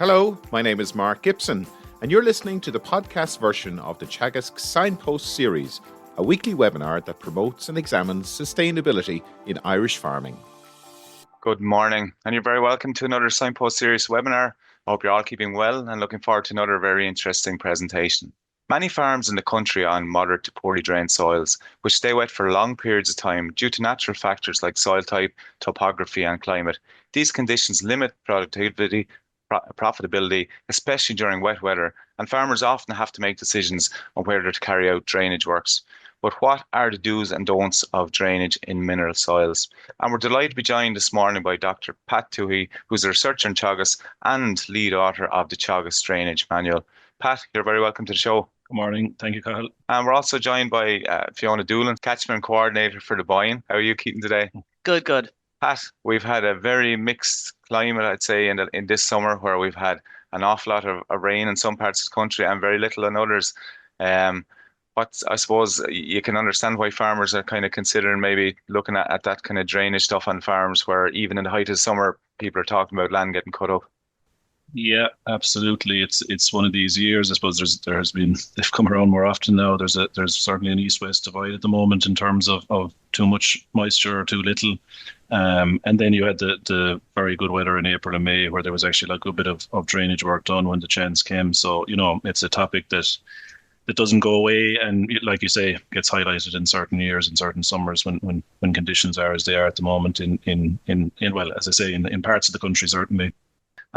Hello, my name is Mark Gibson, and you're listening to the podcast version of the Teagasc Signpost Series, a weekly webinar that promotes and examines sustainability in Irish farming. Good morning, and you're very welcome to another Signpost Series webinar. I hope you're all keeping well and looking forward to another very interesting presentation. Many farms in the country are on moderate to poorly drained soils, which stay wet for long periods of time due to natural factors like soil type, topography and climate. These conditions limit profitability, especially during wet weather, and farmers often have to make decisions on whether to carry out drainage works. But what are the do's and don'ts of drainage in mineral soils? And we're delighted to be joined this morning by Dr. Pat Tuohy, who's a researcher in Teagasc and lead author of the Teagasc Drainage Manual. Pat, you're very welcome to the show. Good morning. Thank you, Cathal. And we're also joined by Fiona, Doolin, catchment coordinator for the Boyne. How are you keeping today? Good. Pat, we've had a very mixed climate, I'd say, in this summer, where we've had an awful lot of rain in some parts of the country and very little in others. But I suppose you can understand why farmers are kind of considering maybe looking at that kind of drainage stuff on farms, where even in the height of summer, people are talking about land getting cut up. Yeah, absolutely. It's one of these years. I suppose they've come around more often now. There's certainly an east-west divide at the moment in terms of too much moisture or too little. And then you had the very good weather in April and May, where there was actually like a bit of drainage work done when the chance came. So, it's a topic that doesn't go away, and like you say, gets highlighted in certain years and certain summers when conditions are as they are at the moment in well, as I say, in parts of the country certainly.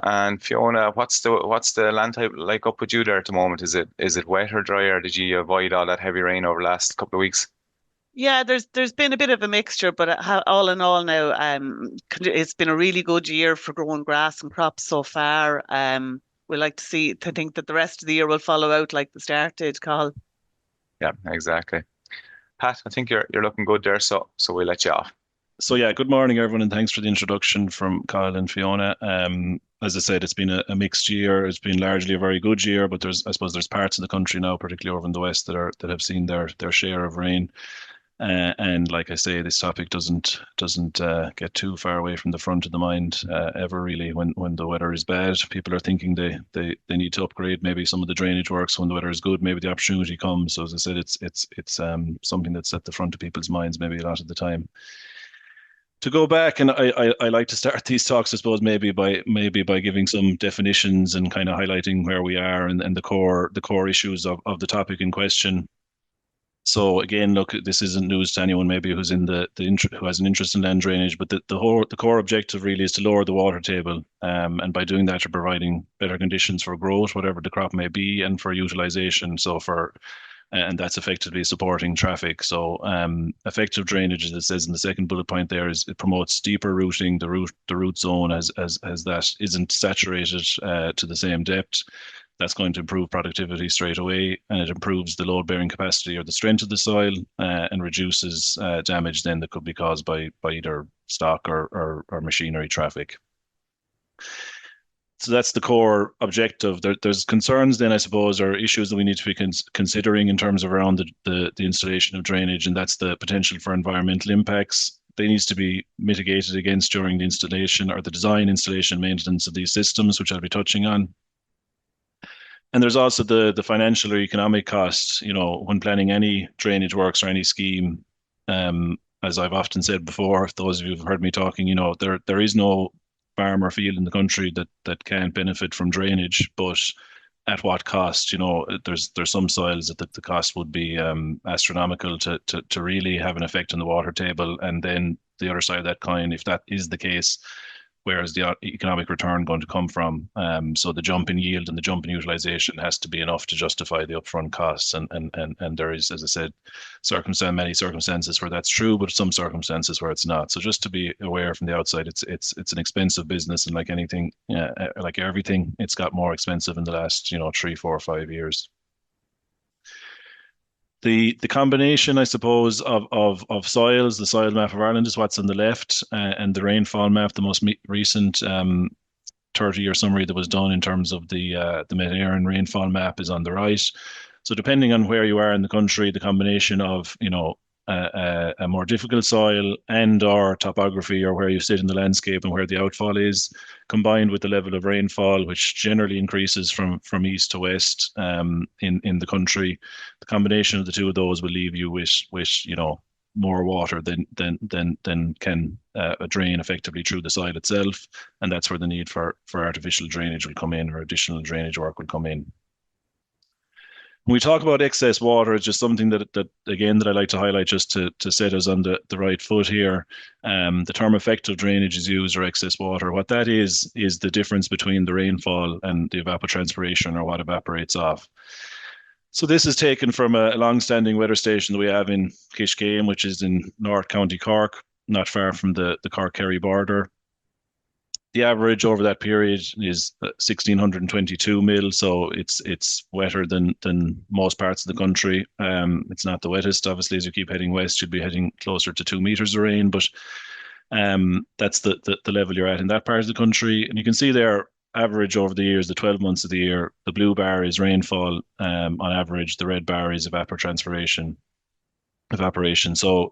And Fiona, what's the land type like up with you there at the moment? Is it wet or dry, or did you avoid all that heavy rain over the last couple of weeks? Yeah, there's been a bit of a mixture, but all in all now, it's been a really good year for growing grass and crops so far. We like to think that the rest of the year will follow out like the start did, Cathal. Yeah, exactly. Pat, I think you're looking good there, so we'll let you off. So yeah, good morning everyone, and thanks for the introduction from Kyle and Fiona. As I said, it's been a mixed year. It's been largely a very good year, but I suppose there's parts of the country now, particularly over in the west, that have seen their share of rain. And like I say, this topic doesn't get too far away from the front of the mind ever really. When the weather is bad, people are thinking they need to upgrade maybe some of the drainage works. When the weather is good, maybe the opportunity comes. So as I said, it's something that's at the front of people's minds maybe a lot of the time. To go back, and I like to start these talks, I suppose, maybe by giving some definitions and kind of highlighting where we are and the core issues of the topic in question. So again, look, this isn't news to anyone maybe who has an interest in land drainage, but the core objective really is to lower the water table, and by doing that, you're providing better conditions for growth, whatever the crop may be, and for utilization. And that's effectively supporting traffic. So effective drainage, as it says in the second bullet point there, is it promotes deeper rooting, the root zone as that isn't saturated to the same depth. That's going to improve productivity straight away, and it improves the load-bearing capacity or the strength of the soil, and reduces damage then that could be caused by either stock or machinery traffic. So that's the core objective. There's concerns then, I suppose, or issues that we need to be considering in terms of around the installation of drainage, and that's the potential for environmental impacts. They need to be mitigated against during the installation or the design, installation, maintenance of these systems, which I'll be touching on. And there's also the financial or economic costs, when planning any drainage works or any scheme. As I've often said before, those of you who've heard me talking, there is no farm or field in the country that can't benefit from drainage, but at what cost? There's some soils that the cost would be astronomical to really have an effect on the water table. And then the other side of that coin, if that is the case, where is the economic return going to come from? So the jump in yield and the jump in utilization has to be enough to justify the upfront costs. And there is, as I said, many circumstances where that's true, but some circumstances where it's not. So just to be aware from the outside, it's an expensive business, and like anything, like everything, it's got more expensive in the last 3, 4, 5 years. The combination, I suppose, of soils, the soil map of Ireland is what's on the left, and the rainfall map, the most recent 30-year summary that was done in terms of the Met Éireann rainfall map, is on the right. So depending on where you are in the country, the combination of a more difficult soil and or topography, or where you sit in the landscape and where the outfall is, combined with the level of rainfall, which generally increases from east to west in the country. The combination of the two of those will leave you with more water than can drain effectively through the soil itself, and that's where the need for artificial drainage will come in, or additional drainage work will come in. When we talk about excess water, it's just something that I like to highlight, just to set us on the right foot here. The term effective drainage is used, or excess water. What that is the difference between the rainfall and the evapotranspiration, or what evaporates off. So this is taken from a long-standing weather station that we have in Kishkane, which is in North County Cork, not far from the Cork-Kerry border. The average over that period is 1,622 mil, so it's wetter than most parts of the country. It's not the wettest, obviously. As you keep heading west, you'd be heading closer to 2 meters of rain, but that's the level you're at in that part of the country. And you can see there, average over the years, the 12 months of the year, the blue bar is rainfall on average, the red bar is evaporation. So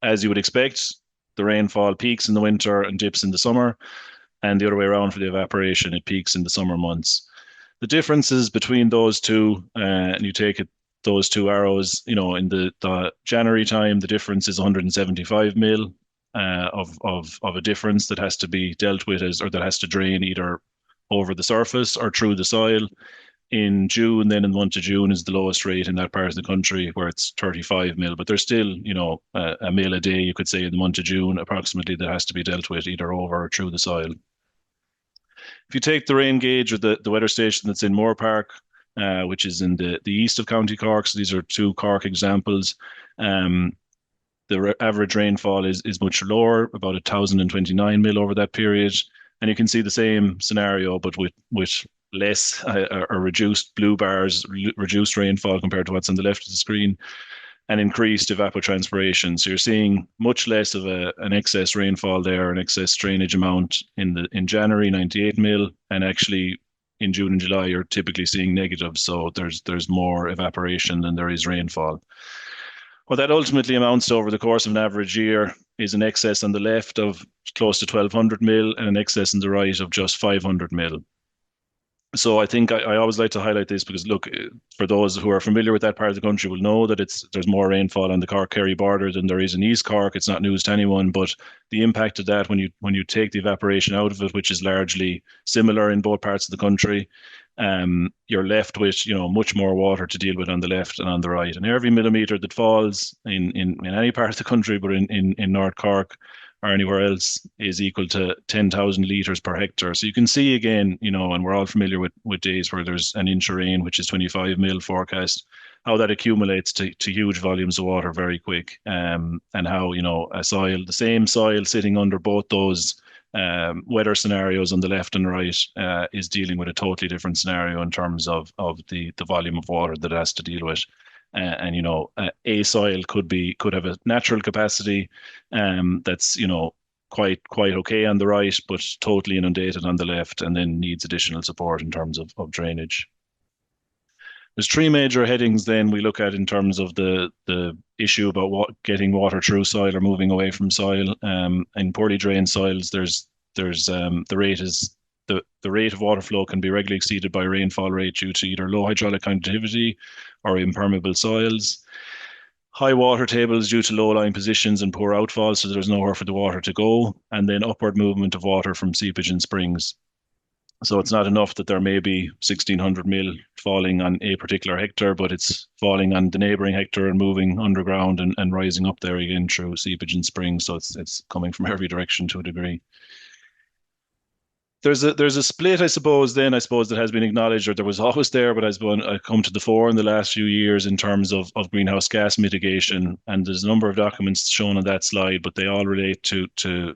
as you would expect, the rainfall peaks in the winter and dips in the summer, and the other way around for the evaporation, it peaks in the summer months. The differences between those two, and you take those two arrows, in the January time, the difference is 175 mil of a difference that has to be dealt with, or that has to drain either over the surface or through the soil. In June, then in the month of June, is the lowest rate in that part of the country, where it's 35 mil. But there's still, a mil a day, you could say, in the month of June, approximately, that has to be dealt with either over or through the soil. If you take the rain gauge, or the weather station that's in Moore Park, which is in the east of County Cork, so these are two Cork examples, the average rainfall is much lower, about 1,029 mil over that period. And you can see the same scenario, but with less or reduced blue bars, reduced rainfall compared to what's on the left of the screen, and increased evapotranspiration. So you're seeing much less of an excess rainfall there, an excess drainage amount in January, 98 mil, and actually in June and July you're typically seeing negative. So there's more evaporation than there is rainfall. What that ultimately amounts to over the course of an average year is an excess on the left of close to 1,200 mil and an excess on the right of just 500 mil. So I think I always like to highlight this, because look, for those who are familiar with that part of the country will know that there's more rainfall on the Cork-Kerry border than there is in East Cork. It's not news to anyone, but the impact of that, when you take the evaporation out of it, which is largely similar in both parts of the country, you're left with much more water to deal with on the left and on the right. And every millimeter that falls in any part of the country, but in North Cork or anywhere else, is equal to 10,000 litres per hectare. So you can see again, and we're all familiar with days where there's an inch of rain, which is 25 mil forecast, how that accumulates to huge volumes of water very quick, and how the same soil sitting under both those weather scenarios on the left and right is dealing with a totally different scenario in terms of the volume of water that it has to deal with. A soil could have a natural capacity that's quite okay on the right, but totally inundated on the left, and then needs additional support in terms of drainage. There's three major headings then we look at in terms of the issue about getting water through soil or moving away from soil. In poorly drained soils, the rate of water flow can be regularly exceeded by rainfall rate due to either low hydraulic conductivity or impermeable soils. High water tables due to low-lying positions and poor outfall, so there's nowhere for the water to go, and then upward movement of water from seepage and springs. So it's not enough that there may be 1,600 mil falling on a particular hectare, but it's falling on the neighbouring hectare and moving underground and rising up there again through seepage and springs. So it's coming from every direction to a degree. There's a split, I suppose, that has been acknowledged, or there was always there, but has come to the fore in the last few years in terms of greenhouse gas mitigation. And there's a number of documents shown on that slide, but they all relate to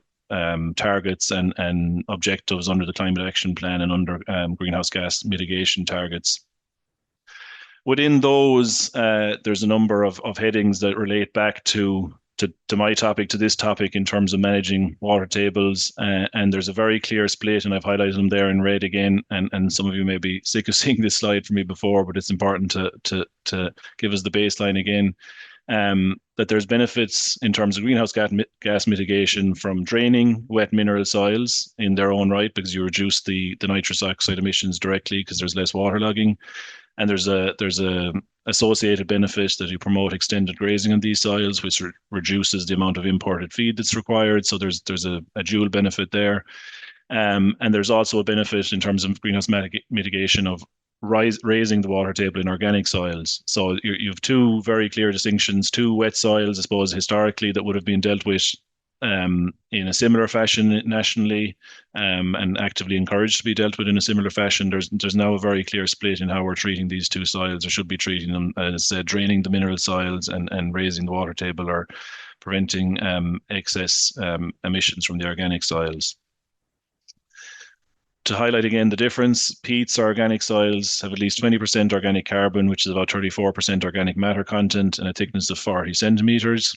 targets and objectives under the Climate Action Plan and under greenhouse gas mitigation targets. Within those, there's a number of headings that relate back to my topic, to this topic in terms of managing water tables, and there's a very clear split, and I've highlighted them there in red again, and some of you may be sick of seeing this slide from me before, but it's important to give us the baseline again. that there's benefits in terms of greenhouse gas mitigation from draining wet mineral soils in their own right, because you reduce the nitrous oxide emissions directly because there's less waterlogging. And there's a associated benefit that you promote extended grazing on these soils, which reduces the amount of imported feed that's required. So there's a dual benefit there. And there's also a benefit in terms of greenhouse mitigation of raising the water table in organic soils. So you have two very clear distinctions, two wet soils, I suppose, historically that would have been dealt with in a similar fashion nationally, and actively encouraged to be dealt with in a similar fashion. There's now a very clear split in how we're treating these two soils, or should be treating them as draining the mineral soils and raising the water table, or preventing excess emissions from the organic soils. To highlight again the difference, peats or organic soils have at least 20% organic carbon, which is about 34% organic matter content, and a thickness of 40 centimeters.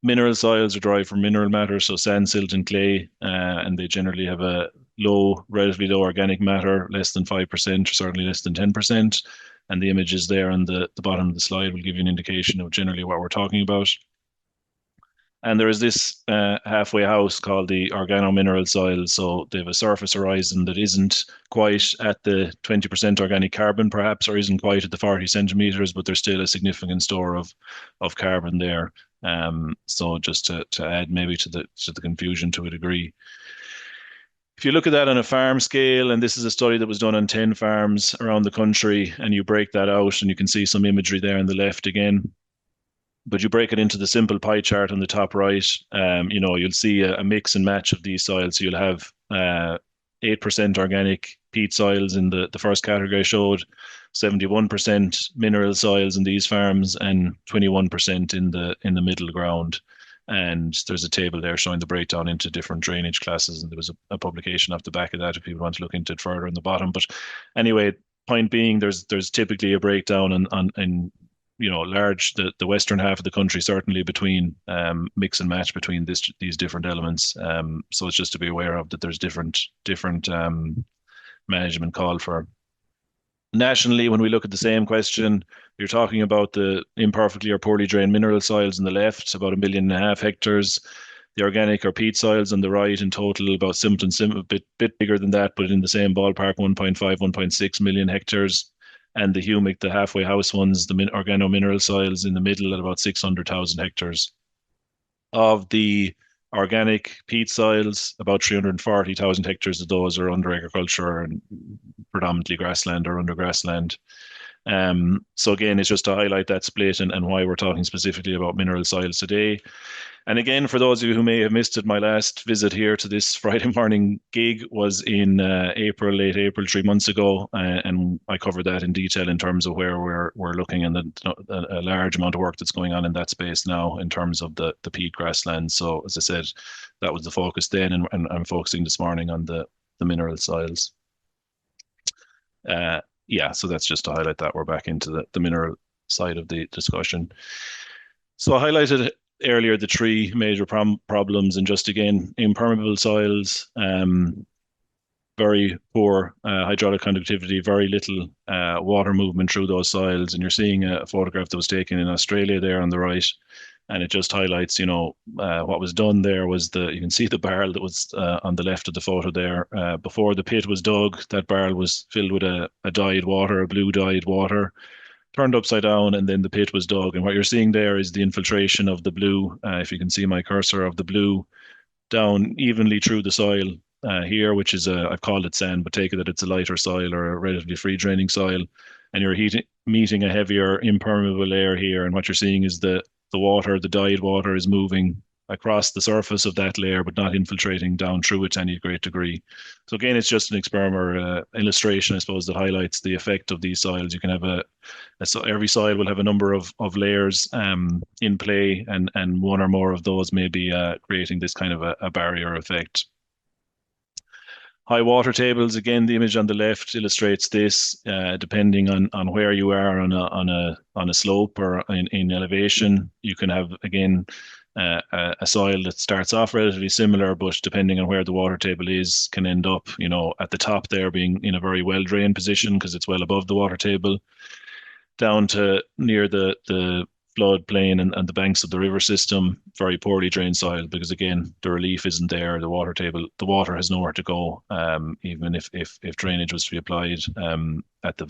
Mineral soils are derived from mineral matter, so sand, silt, and clay, and they generally have a relatively low organic matter, less than 5%, or certainly less than 10%. And the images there on the bottom of the slide will give you an indication of generally what we're talking about. And there is this halfway house called the organomineral soil. So they have a surface horizon that isn't quite at the 20% organic carbon, perhaps, or isn't quite at the 40 centimeters, but there's still a significant store of carbon there. So just to add maybe to the confusion to a degree. If you look at that on a farm scale, and this is a study that was done on 10 farms around the country, and you break that out, and you can see some imagery there on the left again. But you break it into the simple pie chart on the top right, you'll see a mix and match of these soils. So you'll have 8% organic peat soils in the first category I showed, 71% mineral soils in these farms, and 21% in the middle ground. And there's a table there showing the breakdown into different drainage classes, and there was a publication off the back of that if people want to look into it further on the bottom. But anyway, point being, there's typically a breakdown in the western half of the country, certainly between mix and match between these different elements. So it's just to be aware of that there's different management called for. Nationally, when we look at the same question, you're talking about the imperfectly or poorly drained mineral soils on the left, about 1.5 million hectares. The organic or peat soils on the right, in total about a bit bigger than that, but in the same ballpark, 1.5, 1.6 million hectares. And the humic, the halfway house ones, the organomineral soils in the middle at about 600,000 hectares. Of the organic peat soils, about 340,000 hectares of those are under agriculture and predominantly grassland or under grassland. So again, it's just to highlight that split and why we're talking specifically about mineral soils today. And again, for those of you who may have missed it, my last visit here to this Friday morning gig was in late April, 3 months ago, and I covered that in detail in terms of where we're looking, and a large amount of work that's going on in that space now in terms of the peat grasslands. So as I said, that was the focus then, and I'm focusing this morning on the mineral soils. So that's just to highlight that we're back into the mineral side of the discussion. So I highlighted earlier the three major problems, and just again, impermeable soils, very poor hydraulic conductivity, very little water movement through those soils. And you're seeing a photograph that was taken in Australia there on the right, and it just highlights, what was done there was you can see the barrel that was on the left of the photo there. Before the pit was dug, that barrel was filled with a blue dyed water, turned upside down, and then the pit was dug. And what you're seeing there is the infiltration of the blue, if you can see my cursor, of the blue down evenly through the soil here, which is I've called it sand, but take it that it's a lighter soil or a relatively free draining soil. And you're meeting a heavier impermeable layer here. And what you're seeing is the dyed water is moving across the surface of that layer, but not infiltrating down through it to any great degree. So again, it's just an experiment illustration, I suppose, that highlights the effect of these soils. You can have every soil will have a number of layers in play, and one or more of those may be creating this kind of a barrier effect. High water tables, again, the image on the left illustrates this. Depending on where you are on a slope or in elevation, you can have, again, a soil that starts off relatively similar, but depending on where the water table is, can end up, at the top there being in a very well drained position because it's well above the water table, down to near the floodplain and the banks of the river system, very poorly drained soil, because again, the relief isn't there. The water has nowhere to go, even if drainage was to be applied at the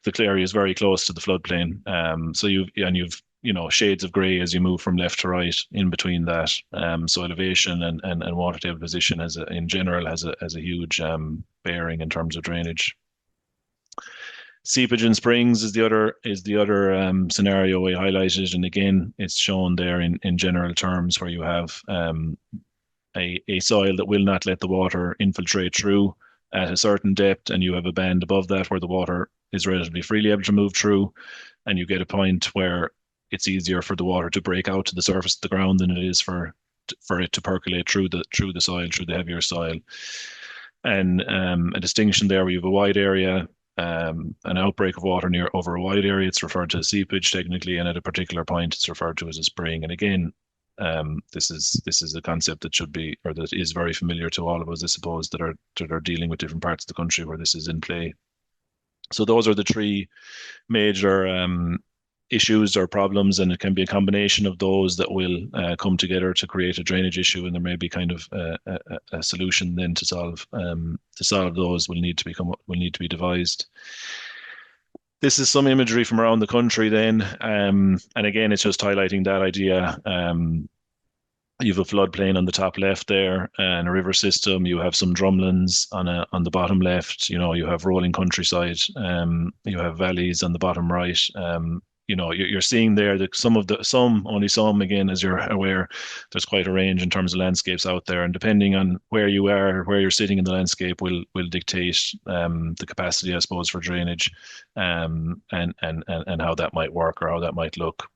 the area is very close to the floodplain. So you've shades of grey as you move from left to right in between that. So elevation and water table position in general has a huge bearing in terms of drainage. Seepage in springs is the other scenario we highlighted, and again, it's shown there in general terms, where you have a soil that will not let the water infiltrate through at a certain depth, and you have a band above that where the water is relatively freely able to move through, and you get a point where it's easier for the water to break out to the surface of the ground than it is for it to percolate through the soil, through the heavier soil. And a distinction there, where you have a wide area, an outbreak of water over a wide area, it's referred to as seepage technically, and at a particular point it's referred to as a spring. And again, this is a concept that should be, or that is very familiar to all of us, I suppose, that are dealing with different parts of the country where this is in play. So those are the three major issues or problems, and it can be a combination of those that will come together to create a drainage issue, and there may be kind of a solution then to solve those will need to be devised. This is some imagery from around the country then, and again, it's just highlighting that idea. You have a floodplain on the top left there, and a river system. You have some drumlins on the bottom left. You have rolling countryside. You have valleys on the bottom right. You're seeing there that only some, again, as you're aware, there's quite a range in terms of landscapes out there, and depending on where you are, where you're sitting in the landscape, will dictate the capacity, I suppose, for drainage, and how that might work or how that might look.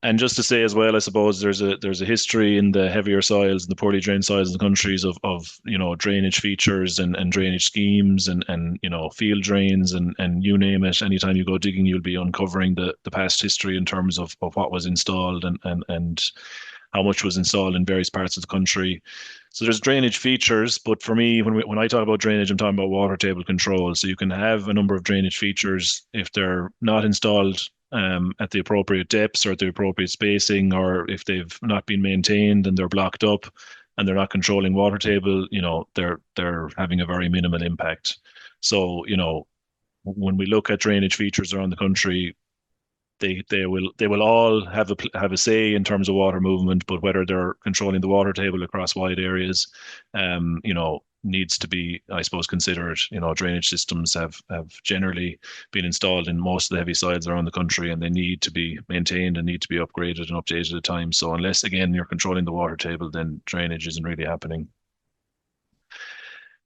And just to say as well, I suppose there's a history in the heavier soils and the poorly drained soils in the countries of drainage features and drainage schemes and field drains and you name it. Anytime you go digging, you'll be uncovering the past history in terms of what was installed and how much was installed in various parts of the country. So there's drainage features, but for me, when I talk about drainage, I'm talking about water table control. So you can have a number of drainage features if they're not installed at the appropriate depths or at the appropriate spacing, or if they've not been maintained and they're blocked up and they're not controlling water table, they're having a very minimal impact. So, when we look at drainage features around the country, they will all have a say in terms of water movement, but whether they're controlling the water table across wide areas, needs to be, I suppose, considered. Drainage systems have generally been installed in most of the heavy soils around the country, and they need to be maintained and need to be upgraded and updated at times. So unless, again, you're controlling the water table, then drainage isn't really happening.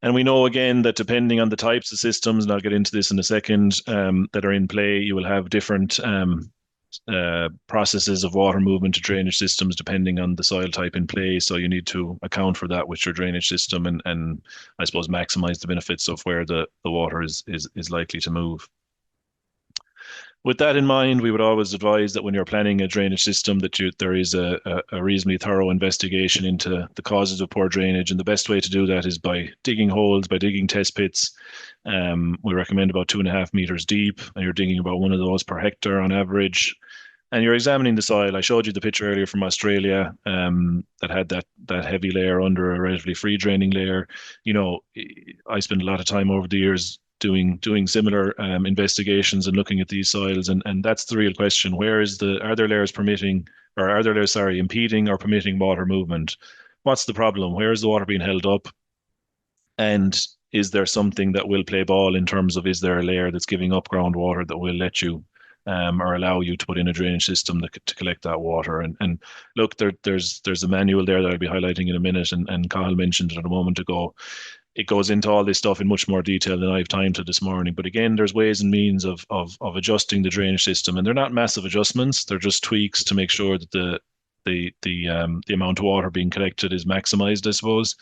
And we know, again, that depending on the types of systems, and I'll get into this in a second, that are in play, you will have different processes of water movement to drainage systems depending on the soil type in play. So you need to account for that with your drainage system and I suppose maximize the benefits of where the water is likely to move. With that in mind, we would always advise that when you're planning a drainage system, that there is a reasonably thorough investigation into the causes of poor drainage. And the best way to do that is by digging holes, by digging test pits. We recommend about 2.5 meters deep, and you're digging about one of those per hectare on average. And you're examining the soil. I showed you the picture earlier from Australia that had that heavy layer under a relatively free draining layer. I spent a lot of time over the years doing similar investigations and looking at these soils, and that's the real question. Are there layers impeding or permitting water movement? What's the problem? Where is the water being held up? And is there something that will play ball in terms of, is there a layer that's giving up groundwater that will let you or allow you to put in a drainage system to collect that water? And look, there's a manual there that I'll be highlighting in a minute, and Cathal mentioned it a moment ago. It goes into all this stuff in much more detail than I have time to this morning. But again, there's ways and means of adjusting the drainage system, and they're not massive adjustments. They're just tweaks to make sure that the amount of water being collected is maximized, I suppose.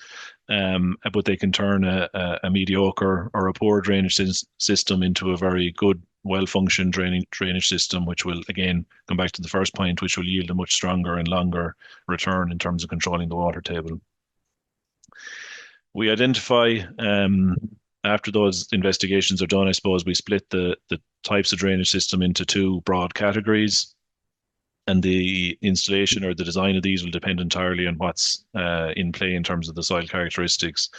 But they can turn a mediocre or a poor drainage system into a very good, well-functioned drainage system, which will, again, come back to the first point, which will yield a much stronger and longer return in terms of controlling the water table. We identify after those investigations are done, I suppose we split the types of drainage system into two broad categories. And the installation or the design of these will depend entirely on what's in play in terms of the soil characteristics.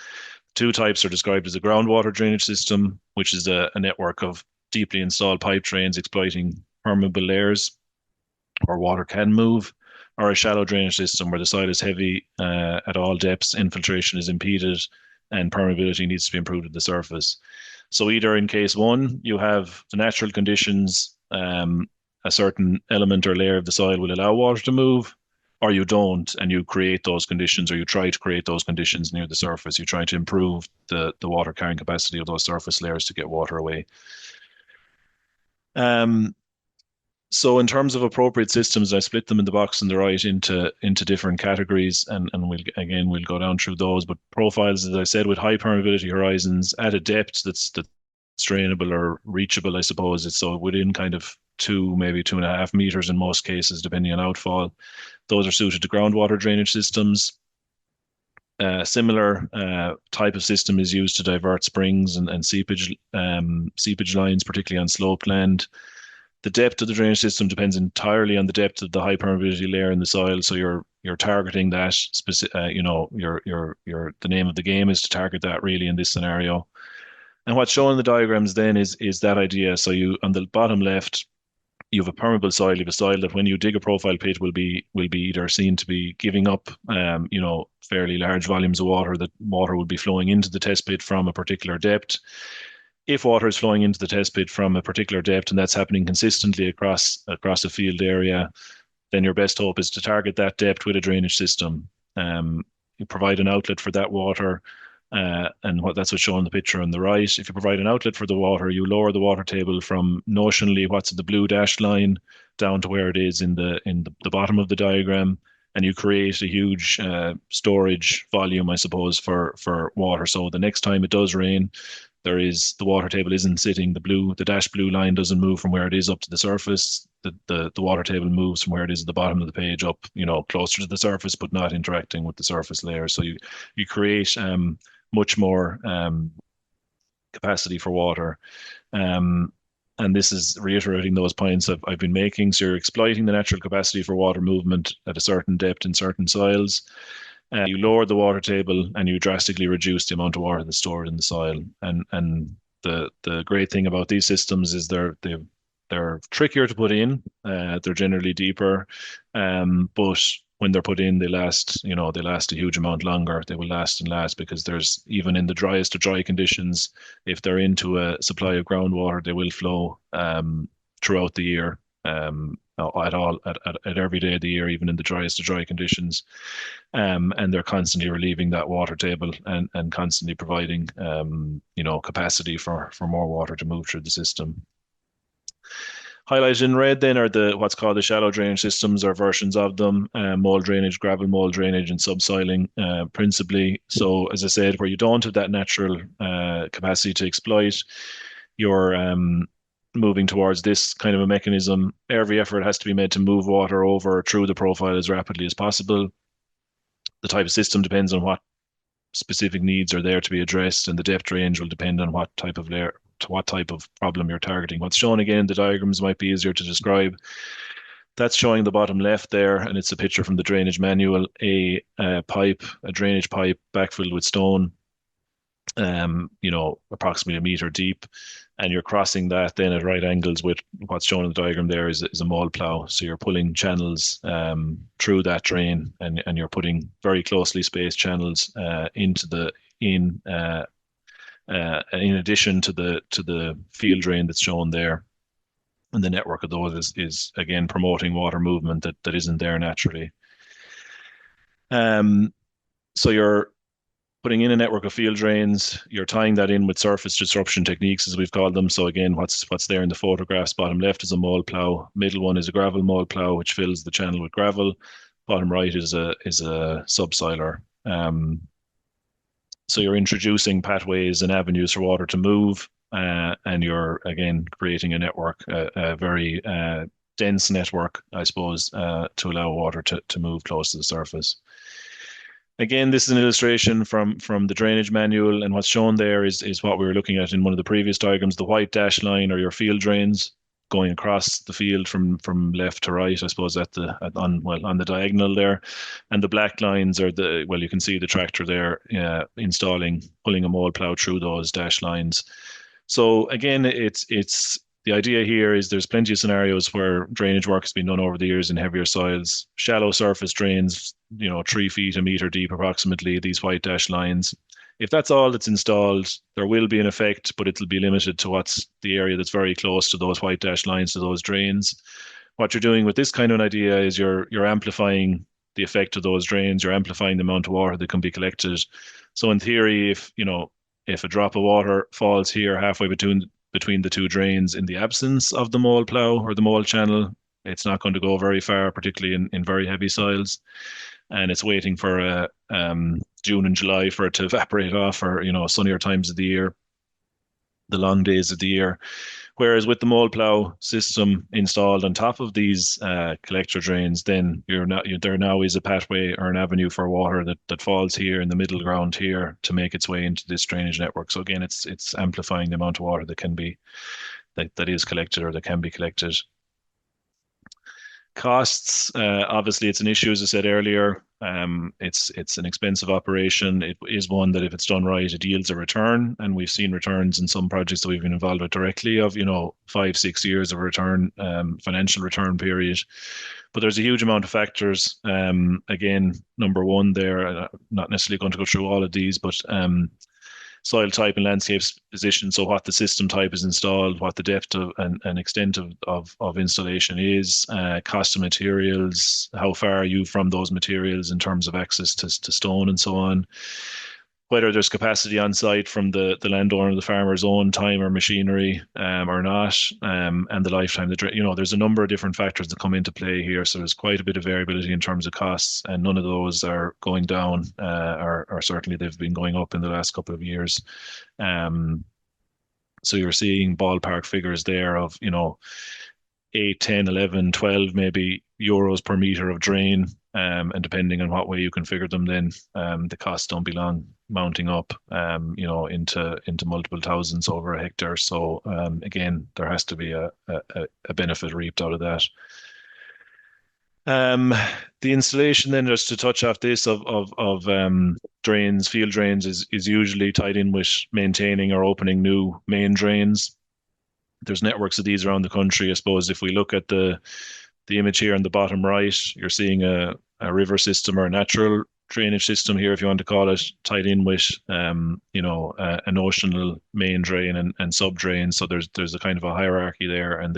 Two types are described as a groundwater drainage system, which is a network of deeply installed pipe drains exploiting permeable layers or water can move, or a shallow drainage system where the soil is heavy at all depths, infiltration is impeded, and permeability needs to be improved at the surface. So either in case one, you have the natural conditions, a certain element or layer of the soil will allow water to move, or you don't, and you create those conditions, or you try to create those conditions near the surface. You try to improve the water carrying capacity of those surface layers to get water away. So in terms of appropriate systems, I split them in the box on the right into different categories, and we'll go down through those. But profiles, as I said, with high permeability horizons at a depth that's drainable or reachable, I suppose. It's so within kind of 2, maybe 2.5 meters in most cases, depending on outfall. Those are suited to groundwater drainage systems. Similar type of system is used to divert springs and seepage lines, particularly on sloped land. The depth of the drainage system depends entirely on the depth of the high permeability layer in the soil. So you're targeting that specific. The name of the game is to target that really in this scenario. And what's shown in the diagrams then is that idea. So you on the bottom left, you have a permeable soil. You have a soil that when you dig a profile pit will be either seen to be giving up, fairly large volumes of water. That water will be flowing into the test pit from a particular depth. If water is flowing into the test pit from a particular depth and that's happening consistently across a field area, then your best hope is to target that depth with a drainage system. You provide an outlet for that water, and that's what's shown in the picture on the right. If you provide an outlet for the water, you lower the water table from notionally what's the blue dashed line down to where it is in the bottom of the diagram, and you create a huge storage volume, I suppose, for water. So the next time it does rain, the water table isn't sitting, the dashed blue line doesn't move from where it is up to the surface. The water table moves from where it is at the bottom of the page up, closer to the surface, but not interacting with the surface layer. So you create much more capacity for water. And this is reiterating those points I've been making. So you're exploiting the natural capacity for water movement at a certain depth in certain soils. You lower the water table and you drastically reduce the amount of water that's stored in the soil. And the great thing about these systems is they're trickier to put in. They're generally deeper, but when they're put in, they last a huge amount longer. They will last and last because there's, even in the driest of dry conditions, if they're into a supply of groundwater, they will flow throughout the year. At every day of the year, even in the driest of dry conditions, and they're constantly relieving that water table and constantly providing capacity for more water to move through the system. Highlighted in red then are what's called the shallow drainage systems, or versions of them, mold drainage, gravel mold drainage, and subsoiling principally. So as I said, where you don't have that natural capacity to exploit, you're moving towards this kind of a mechanism. Every effort has to be made to move water over through the profile as rapidly as possible. The type of system depends on what specific needs are there to be addressed, and the depth range will depend on what type of problem you're targeting. What's shown again in the diagrams might be easier to describe. That's showing the bottom left there, and it's a picture from the drainage manual, a drainage pipe backfilled with stone, approximately 1 meter deep, and you're crossing that then at right angles with what's shown in the diagram there is a mold plow. So you're pulling channels through that drain, and you're putting very closely spaced channels in addition to the field drain that's shown there. And the network of those is again promoting water movement that isn't there naturally. So you're putting in a network of field drains, you're tying that in with surface disruption techniques, as we've called them. So again, what's there in the photographs, bottom left is a mold plow, middle one is a gravel mold plow, which fills the channel with gravel. Bottom right is a subsoiler. So you're introducing pathways and avenues for water to move, and you're again creating a network, a very dense network, I suppose, to allow water to move close to the surface. Again, this is an illustration from the drainage manual, and what's shown there is what we were looking at in one of the previous diagrams. The white dash line are your field drains going across the field from left to right, I suppose on the diagonal there, and the black lines are you can see the tractor there pulling a mole plow through those dash lines. So again, it's the idea here is there's plenty of scenarios where drainage work has been done over the years in heavier soils, shallow surface drains, 3 feet, a meter deep approximately, these white dash lines. If that's all that's installed, there will be an effect, but it'll be limited to what's the area that's very close to those white dash lines, to those drains. What you're doing with this kind of an idea is you're amplifying the effect of those drains, you're amplifying the amount of water that can be collected. So in theory, if a drop of water falls here halfway between the two drains in the absence of the mole plow or the mole channel, it's not going to go very far, particularly in very heavy soils. And it's waiting for June and July for it to evaporate off, or sunnier times of the year, the long days of the year. Whereas with the mole plow system installed on top of these collector drains, then there now is a pathway or an avenue for water that falls here in the middle ground here to make its way into this drainage network. So again, it's amplifying the amount of water that is collected or that can be collected. Costs, obviously, it's an issue, as I said earlier. It's an expensive operation. It is one that, if it's done right, it yields a return, and we've seen returns in some projects that we've been involved with directly of 5-6 years of return, financial return period. But there's a huge amount of factors. Again, number one, there, not necessarily going to go through all of these, but soil type and landscape position. So what the system type is installed, what the depth of and extent of installation is, cost of materials, how far are you from those materials in terms of access to stone and so on. Whether there's capacity on site from the landowner, the farmer's own time or machinery, or not, and the lifetime. There's a number of different factors that come into play here. So there's quite a bit of variability in terms of costs, and none of those are going down, or certainly they've been going up in the last couple of years. So you're seeing ballpark figures there of 8, 10, 11, 12 maybe euros per meter of drain. And depending on what way you configure them, then the costs don't be long mounting up, into multiple thousands over a hectare. So again, there has to be a benefit reaped out of that. The installation then, just to touch off this of drains, field drains, is usually tied in with maintaining or opening new main drains. There's networks of these around the country. I suppose if we look at the image here on the bottom right, you're seeing a river system or a natural drainage system here, if you want to call it, tied in with an oceanal main drain and sub drains. So there's a kind of a hierarchy there, and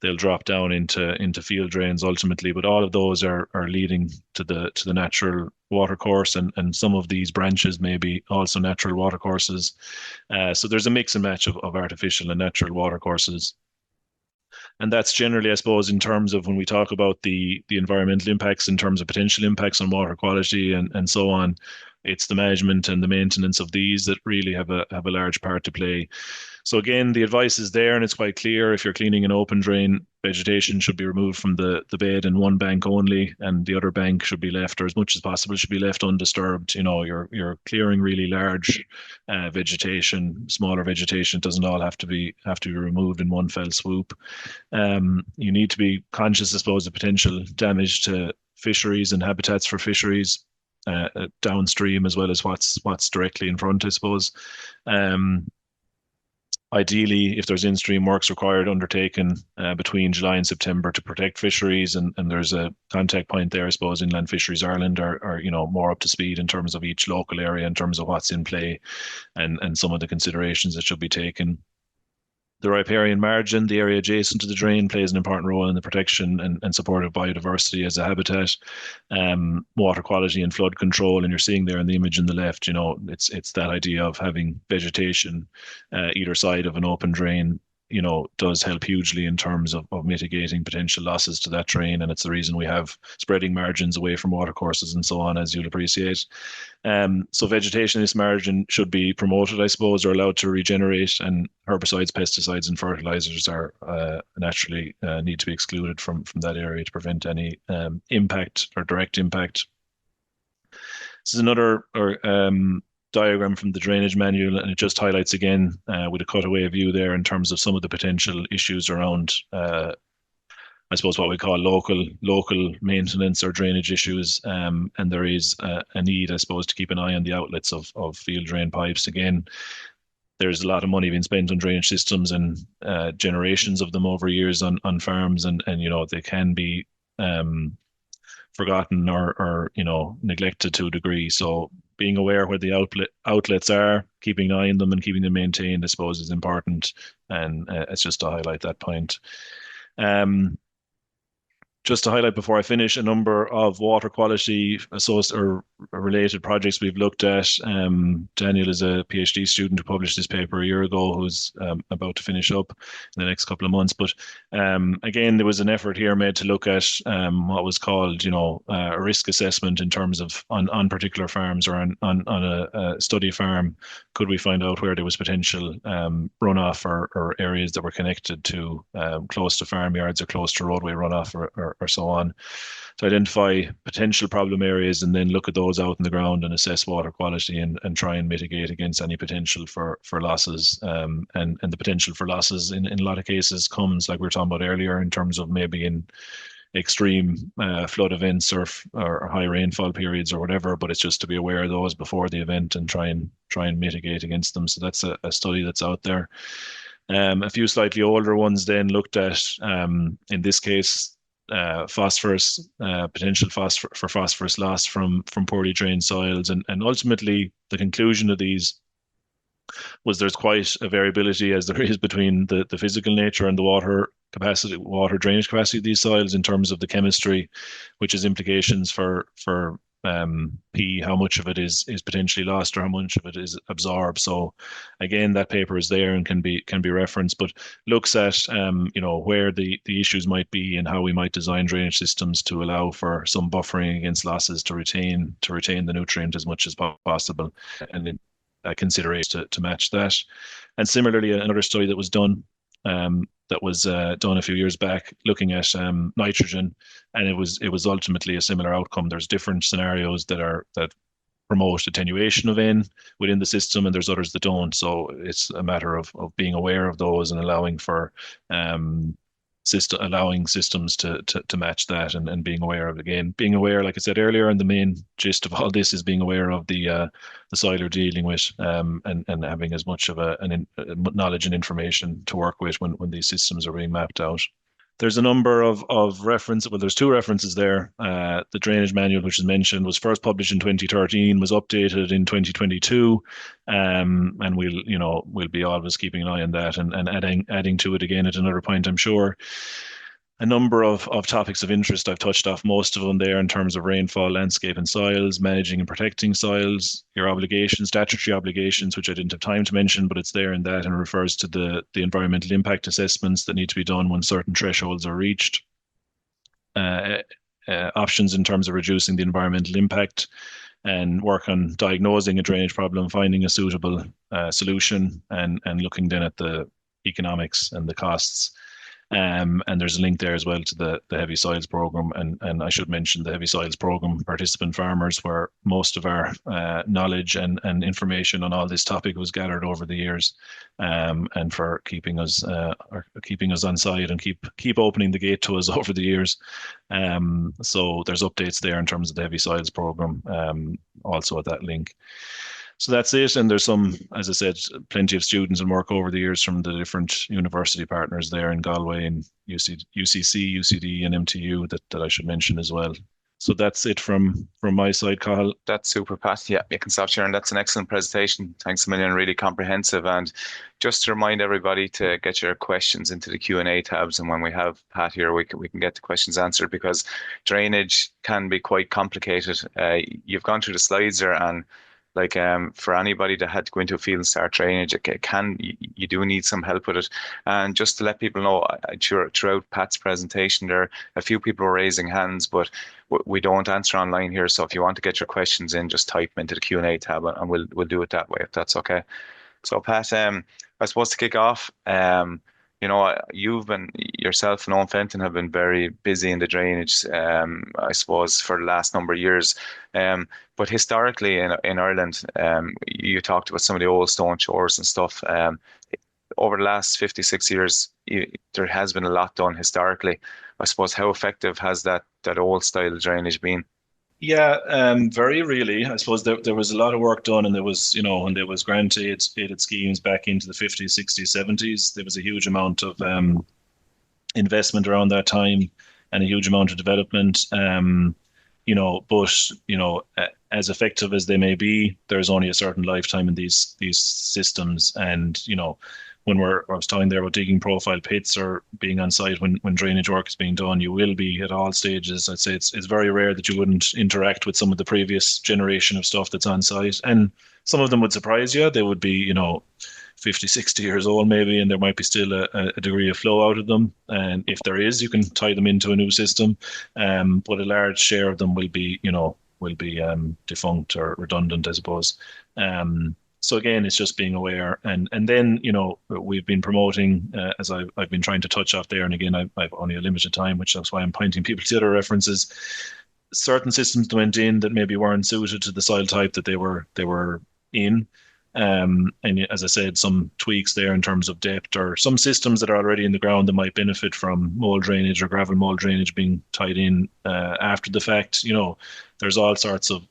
they'll drop down into field drains ultimately. But all of those are leading to the natural water course, and some of these branches may be also natural water courses. So there's a mix and match of artificial and natural water courses. And that's generally, I suppose, in terms of when we talk about the environmental impacts, in terms of potential impacts on water quality and so on, it's the management and the maintenance of these that really have a large part to play. So again, the advice is there, and it's quite clear. If you're cleaning an open drain, vegetation should be removed from the bed in one bank only, and the other bank should be left, or as much as possible, should be left undisturbed. You're clearing really large vegetation. Smaller vegetation doesn't all have to be removed in one fell swoop. You need to be conscious, I suppose, of potential damage to fisheries and habitats for fisheries downstream, as well as what's directly in front, I suppose. Ideally, if there's in-stream works required undertaken between July and September to protect fisheries, and there's a contact point there, I suppose, Inland Fisheries Ireland are more up to speed in terms of each local area, in terms of what's in play and some of the considerations that should be taken. The riparian margin, the area adjacent to the drain, plays an important role in the protection and support of biodiversity as a habitat, water quality and flood control. And you're seeing there in the image on the left, it's that idea of having vegetation either side of an open drain, does help hugely in terms of mitigating potential losses to that drain. And it's the reason we have spreading margins away from watercourses and so on, as you'll appreciate. So vegetation in this margin should be promoted, I suppose, or allowed to regenerate, and herbicides, pesticides and fertilizers are naturally need to be excluded from that area to prevent any impact or direct impact. This is another diagram from the drainage manual, and it just highlights again with a cutaway view there in terms of some of the potential issues around, I suppose, what we call local maintenance or drainage issues. And there is a need, I suppose, to keep an eye on the outlets of field drain pipes. Again, there's a lot of money being spent on drainage systems and generations of them over years on farms, and they can be forgotten or neglected to a degree. So being aware where the outlets are, keeping an eye on them and keeping them maintained, I suppose, is important. And it's just to highlight that point. Just to highlight before I finish, a number of water quality related projects we've looked at. Daniel is a PhD student who published this paper a year ago, who's about to finish up in the next couple of months. But again, there was an effort here made to look at what was called, a risk assessment in terms of on particular farms or on a study farm. Could we find out where there was potential runoff or areas that were connected to close to farmyards or close to roadway runoff or so on, to identify potential problem areas and then look at those out in the ground and assess water quality and try and mitigate against any potential for losses. And the potential for losses in a lot of cases comes, like we were talking about earlier, in terms of maybe in extreme flood events or high rainfall periods or whatever, but it's just to be aware of those before the event and try and mitigate against them. So that's a study that's out there. A few slightly older ones then looked at, in this case, phosphorus, potential for phosphorus loss from poorly drained soils, and ultimately the conclusion of these was there's quite a variability as there is between the physical nature and the water drainage capacity of these soils in terms of the chemistry, which has implications for P, how much of it is potentially lost or how much of it is absorbed. So again, that paper is there and can be referenced, but looks at where the issues might be and how we might design drainage systems to allow for some buffering against losses to retain the nutrient as much as possible, and then a consideration to match that. And similarly, another study that was done a few years back, looking at nitrogen, and it was ultimately a similar outcome. There's different scenarios that promote attenuation of N within the system, and there's others that don't. So it's a matter of being aware of those and allowing for systems to match that, and being aware of, again, like I said earlier, and the main gist of all this is being aware of the soil you're dealing with, and having as much of knowledge and information to work with when these systems are being mapped out. There's a number of references. Well, there's two references there. The drainage manual, which is mentioned, was first published in 2013, was updated in 2022, and we'll be always keeping an eye on that and adding to it again at another point, I'm sure. A number of topics of interest. I've touched off most of them there in terms of rainfall, landscape and soils, managing and protecting soils, your obligations, statutory obligations, which I didn't have time to mention, but it's there in that and refers to the environmental impact assessments that need to be done when certain thresholds are reached. Options in terms of reducing the environmental impact, and work on diagnosing a drainage problem, finding a suitable solution, and looking then at the economics and the costs. And there's a link there as well to the heavy soils program, and I should mention the heavy soils program participant farmers, where most of our knowledge and information on all this topic was gathered over the years, and for keeping us on side and keep opening the gate to us over the years. So there's updates there in terms of the heavy soils program, also at that link. So that's it. And there's some, as I said, plenty of students and work over the years from the different university partners there in Galway and UCC, UCD and MTU that I should mention as well. So that's it from my side, Cathal. That's super, Pat. Yeah, you can stop sharing. That's an excellent presentation. Thanks a million, really comprehensive. And just to remind everybody to get your questions into the Q&A tabs. And when we have Pat here, we can get the questions answered, because drainage can be quite complicated. You've gone through the slides there, and for anybody that had to go into a field and start drainage, you do need some help with it. And just to let people know, throughout Pat's presentation there, a few people were raising hands, but we don't answer online here. So if you want to get your questions in, just type them into the Q&A tab, and we'll do it that way, if that's okay. So Pat, I suppose to kick off, you've been yourself and Owen Fenton have been very busy in the drainage, I suppose, for the last number of years. But historically in Ireland, you talked about some of the old stone shores and stuff. Over the last 56 years, there has been a lot done historically. I suppose, how effective has that old style drainage been? Yeah, very really. I suppose there was a lot of work done, and there was, when there was grant aided schemes back into the 50s, 60s, 70s, there was a huge amount of investment around that time and a huge amount of development. But as effective as they may be, there's only a certain lifetime in these systems. And when I was talking there about digging profile pits or being on site when drainage work is being done, you will be at all stages. I'd say it's very rare that you wouldn't interact with some of the previous generation of stuff that's on site. And some of them would surprise you. They would be, 50, 60 years old maybe, and there might be still a degree of flow out of them. And if there is, you can tie them into a new system. But a large share of them will be, defunct or redundant, I suppose. So again, it's just being aware, and then we've been promoting, as I've been trying to touch off there, and again I've only a limited time, which that's why I'm pointing people to other references. Certain systems that went in that maybe weren't suited to the soil type that they were in, and as I said, some tweaks there in terms of depth, or some systems that are already in the ground that might benefit from mold drainage or gravel mold drainage being tied in after the fact. There's all sorts of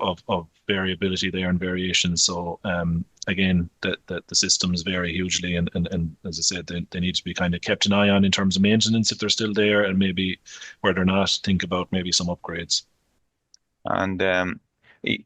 variability there and variation. So again, that the systems vary hugely, and as I said, they need to be kind of kept an eye on in terms of maintenance if they're still there, and maybe where they're not, think about maybe some upgrades. And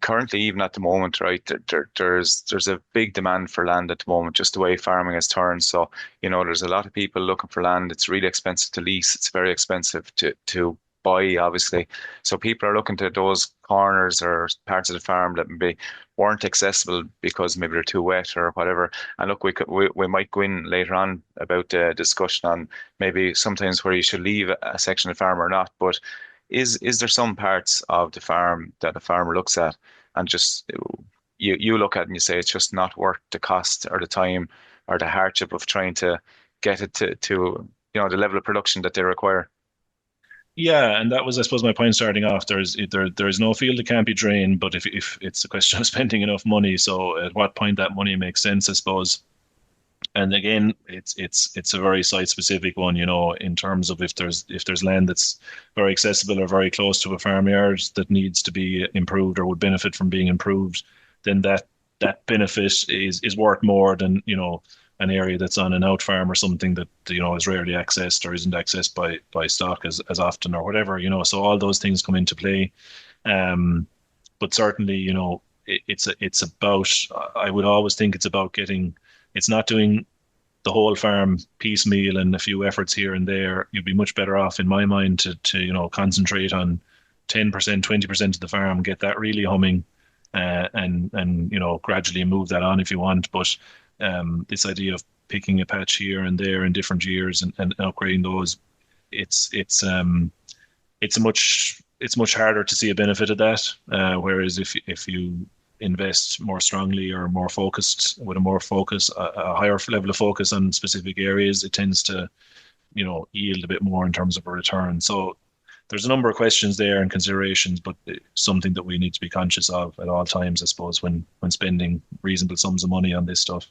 currently, even at the moment, right, there's a big demand for land at the moment, just the way farming has turned. So there's a lot of people looking for land. It's really expensive to lease. It's very expensive to buy, obviously. So people are looking to those corners or parts of the farm that maybe weren't accessible because maybe they're too wet or whatever. And look, we might go in later on about the discussion on maybe sometimes where you should leave a section of the farm or not. But is there some parts of the farm that a farmer looks at and just you look at and you say it's just not worth the cost or the time or the hardship of trying to get it to the level of production that they require? Yeah, and that was, I suppose, my point starting off. There is no field that can't be drained, but if it's a question of spending enough money, so at what point that money makes sense, I suppose. And again, it's a very site specific one, in terms of if there's land that's very accessible or very close to a farmyard that needs to be improved or would benefit from being improved, then that benefit is worth more than an area that's on an out farm or something that is rarely accessed or isn't accessed by stock as often or whatever. So all those things come into play. But certainly, it's about, I would always think it's about it's not doing the whole farm piecemeal and a few efforts here and there. You'd be much better off, in my mind, to concentrate on 10%, 20% of the farm, get that really humming, and gradually move that on if you want. But this idea of picking a patch here and there in different years and upgrading those, it's much harder to see a benefit of that. Whereas if you invest more strongly or more focused with a higher level of focus on specific areas, it tends to yield a bit more in terms of a return. So there's a number of questions there and considerations, but something that we need to be conscious of at all times, I suppose, when spending reasonable sums of money on this stuff.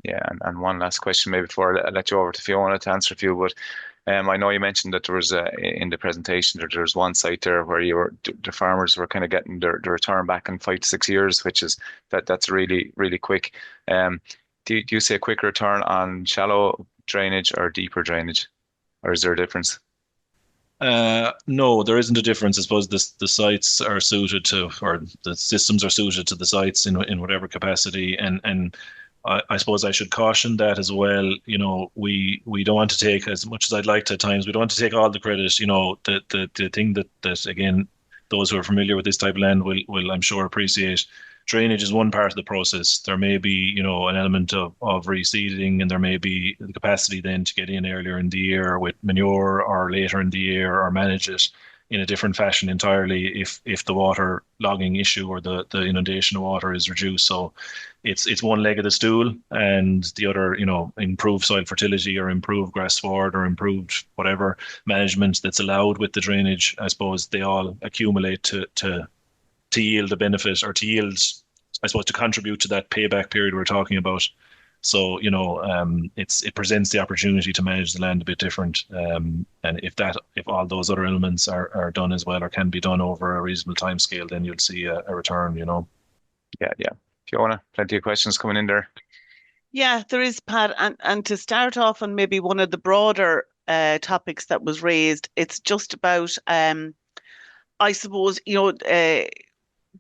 Yeah, and one last question maybe before I let you over to Fiona to answer a few, but I know you mentioned that there was in the presentation that there was one site there where the farmers were kind of getting their return back in 5 to 6 years, which is that's really, really quick. Do you see a quick return on shallow drainage or deeper drainage, or is there a difference? No, there isn't a difference. I suppose the sites are suited to, or the systems are suited to the sites in whatever capacity, and I suppose I should caution that as well. We don't want to take, as much as I'd like to at times, we don't want to take all the credit. The thing that again, those who are familiar with this type of land will I'm sure appreciate. Drainage is one part of the process. There may be, an element of reseeding, and there may be the capacity then to get in earlier in the year with manure or later in the year or manage it. in a different fashion entirely if the water logging issue or the inundation of water is reduced. So it's one leg of the stool, and the other, improved soil fertility or improved grass sward or improved whatever management that's allowed with the drainage. I suppose they all accumulate to yield a benefit, or to yield, I suppose, to contribute to that payback period we're talking about. So, it presents the opportunity to manage the land a bit different. And if all those other elements are done as well, or can be done over a reasonable time scale, then you'll see a return, Yeah. Fiona, plenty of questions coming in there. Yeah, there is, Pat. And to start off on maybe one of the broader topics that was raised, it's just about, I suppose,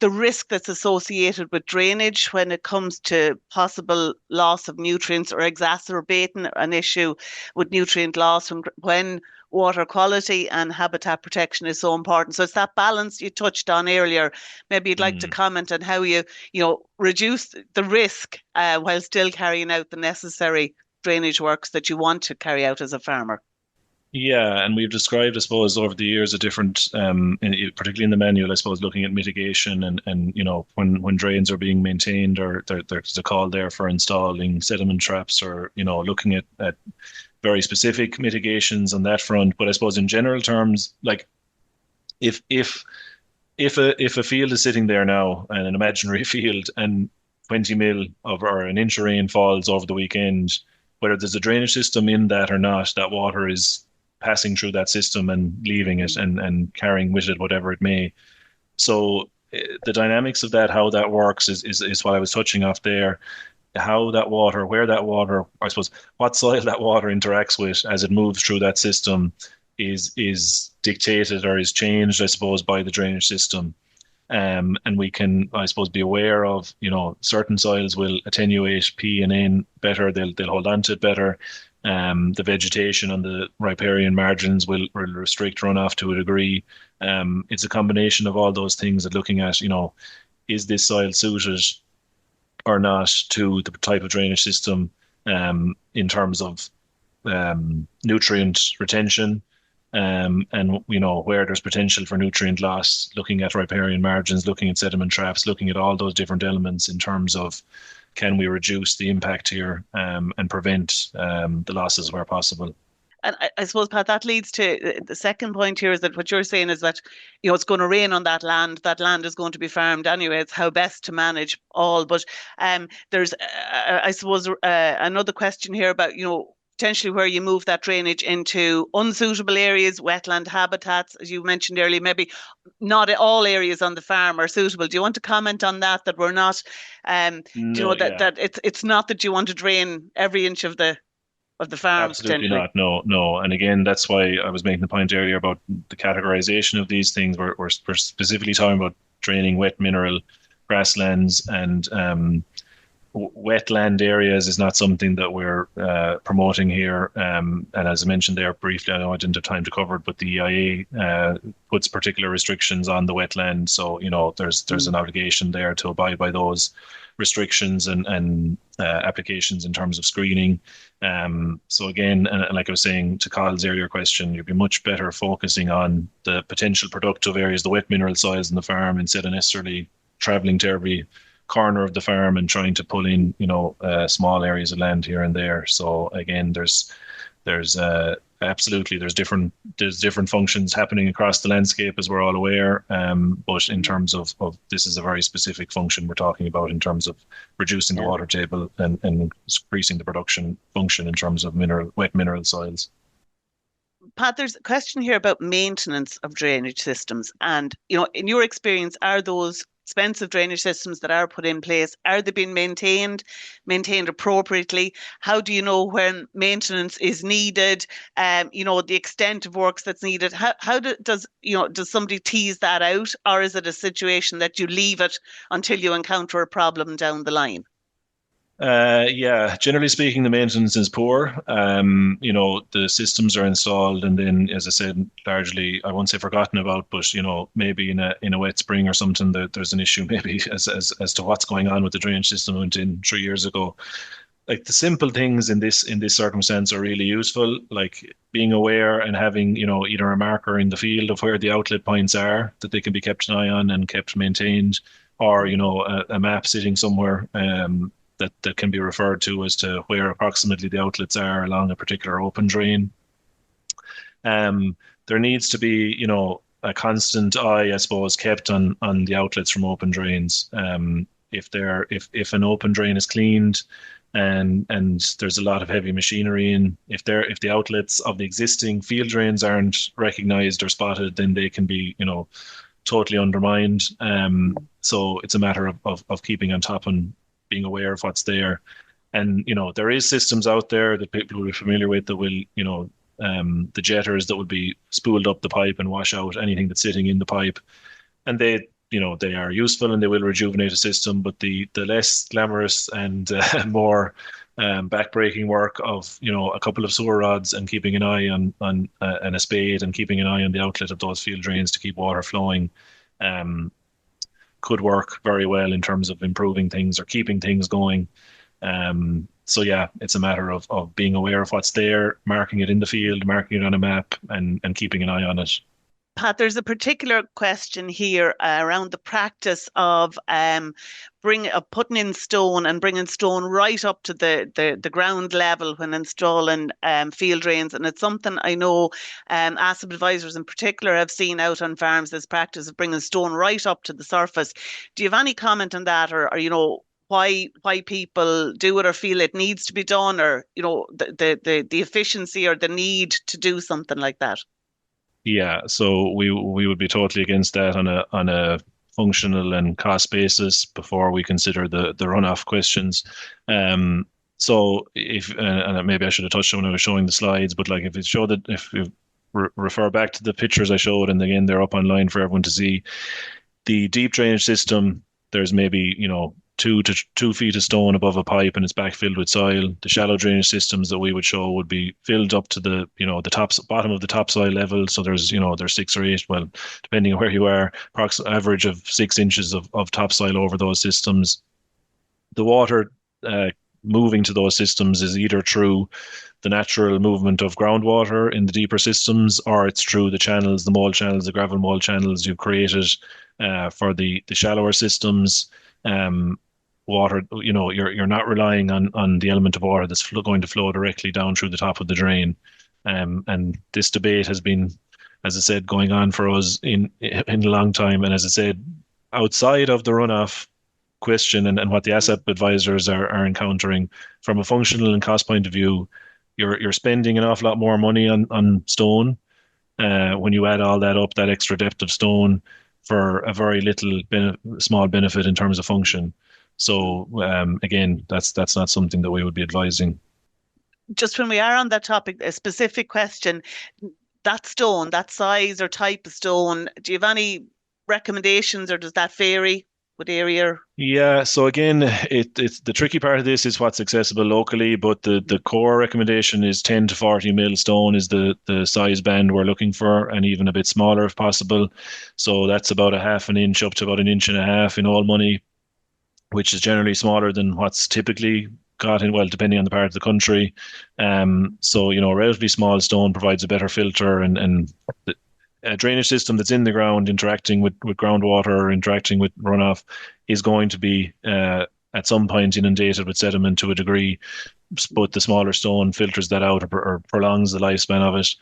the risk that's associated with drainage when it comes to possible loss of nutrients, or exacerbating an issue with nutrient loss when water quality and habitat protection is so important. So it's that balance you touched on earlier. Maybe you'd like to comment on how you reduce the risk while still carrying out the necessary drainage works that you want to carry out as a farmer. Yeah, and we've described, I suppose, over the years a different, particularly in the manual, I suppose, looking at mitigation and when drains are being maintained, or there's a call there for installing sediment traps, or looking at very specific mitigations on that front. But I suppose in general terms, like if a field is sitting there now, and an imaginary field, and 20 mil or an inch of rain falls over the weekend, whether there's a drainage system in that or not, that water is passing through that system and leaving it and carrying with it whatever it may. So the dynamics of that, how that works, is what I was touching off there. How that water, where that water, I suppose, what soil that water interacts with as it moves through that system is dictated, or is changed, I suppose, by the drainage system. And we can, I suppose, be aware of, certain soils will attenuate P and N better. They'll hold on to it better. The vegetation on the riparian margins will restrict runoff to a degree. It's a combination of all those things that looking at, is this soil suited or not to the type of drainage system, in terms of nutrient retention, and where there's potential for nutrient loss, looking at riparian margins, looking at sediment traps, looking at all those different elements in terms of, can we reduce the impact here, and prevent the losses where possible. And I suppose, Pat, that leads to the second point here, is that what you're saying is that, it's going to rain on that land. That land is going to be farmed anyway. It's how best to manage all. But there's, I suppose, another question here about, potentially where you move that drainage into unsuitable areas, wetland habitats, as you mentioned earlier. Maybe not all areas on the farm are suitable. Do you want to comment on that? That we're not, that it's not that you want to drain every inch of the farm. Absolutely not. No. And again, that's why I was making the point earlier about the categorization of these things. We're specifically talking about draining wet mineral grasslands, and wetland areas is not something that we're promoting here. And as I mentioned there briefly, I know I didn't have time to cover it, but the EIA puts particular restrictions on the wetland. So, there's an obligation there to abide by those restrictions and applications in terms of screening. So again, and like I was saying to Carl's earlier question, you'd be much better focusing on the potential productive areas, the wet mineral soils in the farm, instead of necessarily traveling to every corner of the farm and trying to pull in, small areas of land here and there. So again, there's absolutely, there's different functions happening across the landscape, as we're all aware. But in terms of this is a very specific function we're talking about in terms of reducing the water table and increasing the production function in terms of wet mineral soils. Pat, there's a question here about maintenance of drainage systems. And, in your experience, are those expensive drainage systems that are put in place, are they being maintained appropriately? How do you know when maintenance is needed? The extent of works that's needed. How does somebody tease that out, or is it a situation that you leave it until you encounter a problem down the line? Yeah, generally speaking, the maintenance is poor. The systems are installed, and then, as I said, largely, I won't say forgotten about, but maybe in a wet spring or something, there's an issue maybe as to what's going on with the drainage system went in 3 years ago. like the simple things in this circumstance are really useful, like being aware and having, either a marker in the field of where the outlet points are that they can be kept an eye on and kept maintained, or a map sitting somewhere that can be referred to as to where approximately the outlets are along a particular open drain. There needs to be, a constant eye, I suppose, kept on the outlets from open drains. If an open drain is cleaned and there's a lot of heavy machinery in, if the outlets of the existing field drains aren't recognized or spotted, then they can be, totally undermined. So it's a matter of keeping on top and being aware of what's there. And, there is systems out there that people will be familiar with that will, the jetters that would be spooled up the pipe and wash out anything that's sitting in the pipe. And they are useful and they will rejuvenate a system, but the less glamorous and more backbreaking work of, a couple of sewer rods and keeping an eye on and a spade and keeping an eye on the outlet of those field drains to keep water flowing could work very well in terms of improving things or keeping things going. So yeah, it's a matter of being aware of what's there, marking it in the field, marking it on a map, and keeping an eye on it. Pat, there's a particular question here around the practice of putting in stone and bringing stone right up to the ground level when installing field drains. And it's something I know asset advisors in particular have seen out on farms, this practice of bringing stone right up to the surface. Do you have any comment on that, or why people do it or feel it needs to be done, or the efficiency or the need to do something like that? Yeah, so we would be totally against that on a functional and cost basis before we consider the runoff questions. So and maybe I should have touched on when I was showing the slides, but like if you refer back to the pictures I showed, and again they're up online for everyone to see, the deep drainage system, there's maybe 2 feet of stone above a pipe and it's backfilled with soil. The shallow drainage systems that we would show would be filled up to the bottom of the topsoil level. So there's 6 or 8, well, depending on where you are, average of 6 inches of topsoil over those systems. The water moving to those systems is either through the natural movement of groundwater in the deeper systems, or it's through the channels, the mold channels, the gravel mold channels you've created for the shallower systems. Water, you're not relying on the element of water that's going to flow directly down through the top of the drain. And this debate has been, as I said, going on for us in a long time. And as I said, outside of the runoff question and what the asset advisors are encountering from a functional and cost point of view, you're spending an awful lot more money on stone when you add all that up, that extra depth of stone, for a very little small benefit in terms of function. So again, that's not something that we would be advising. Just when we are on that topic, a specific question, that stone, that size or type of stone, do you have any recommendations, or does that vary with area? Yeah, so again, it's the tricky part of this is what's accessible locally, but the core recommendation is 10 to 40 mil stone is the size band we're looking for, and even a bit smaller if possible. So that's about a half an inch up to about 1.5 inches in all money, which is generally smaller than what's typically got in, well, depending on the part of the country. So, relatively small stone provides a better filter, and a drainage system that's in the ground interacting with groundwater or interacting with runoff is going to be at some point inundated with sediment to a degree, but the smaller stone filters that out or prolongs the lifespan of it.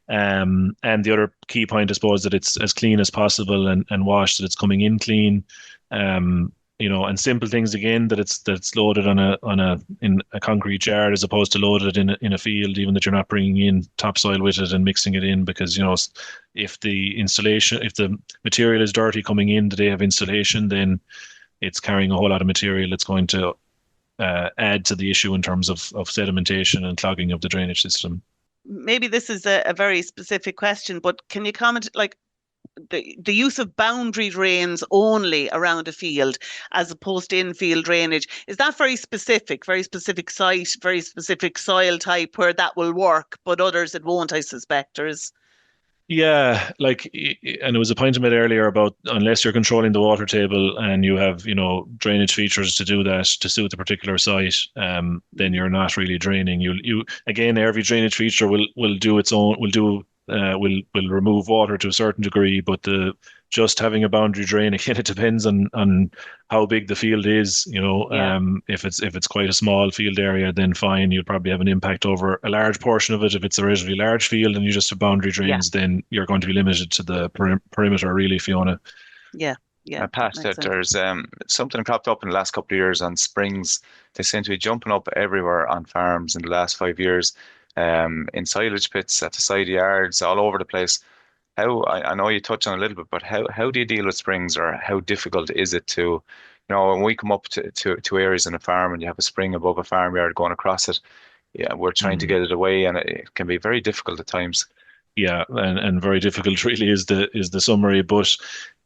And the other key point, I suppose, that it's as clean as possible and washed, that it's coming in clean. And simple things again, that it's loaded in a concrete yard as opposed to loaded in a field, even that you're not bringing in topsoil with it and mixing it in, because if the material is dirty coming in the day of installation, then it's carrying a whole lot of material that's going to add to the issue in terms of sedimentation and clogging of the drainage system. Maybe this is a very specific question, but can you comment, like, the use of boundary drains only around a field as opposed to infield drainage, is that very specific site, very specific soil type where that will work, but others it won't, I suspect? Yeah, and it was a point I made earlier about unless you're controlling the water table and you have, drainage features to do that to suit the particular site, then you're not really draining. You again, every drainage feature will do its own, will remove water to a certain degree, but the just having a boundary drain again, it depends on how big the field is. Yeah. If it's quite a small field area, then fine, you'll probably have an impact over a large portion of it. If it's a relatively large field and you just have boundary Yeah. drains, then you're going to be limited to the perimeter, really, Fiona. Yeah. Yeah. Pat, That makes sense. there's something cropped up in the last couple of years on springs. They seem to be jumping up everywhere on farms in the last 5 years, in silage pits, at the side yards, all over the place. I know you touched on it a little bit, but how do you deal with springs, or how difficult is it to, when we come up to areas in a farm and you have a spring above a farmyard going across it, yeah, we're trying to get it away, and it can be very difficult at times. Yeah, and very difficult really is the summary, but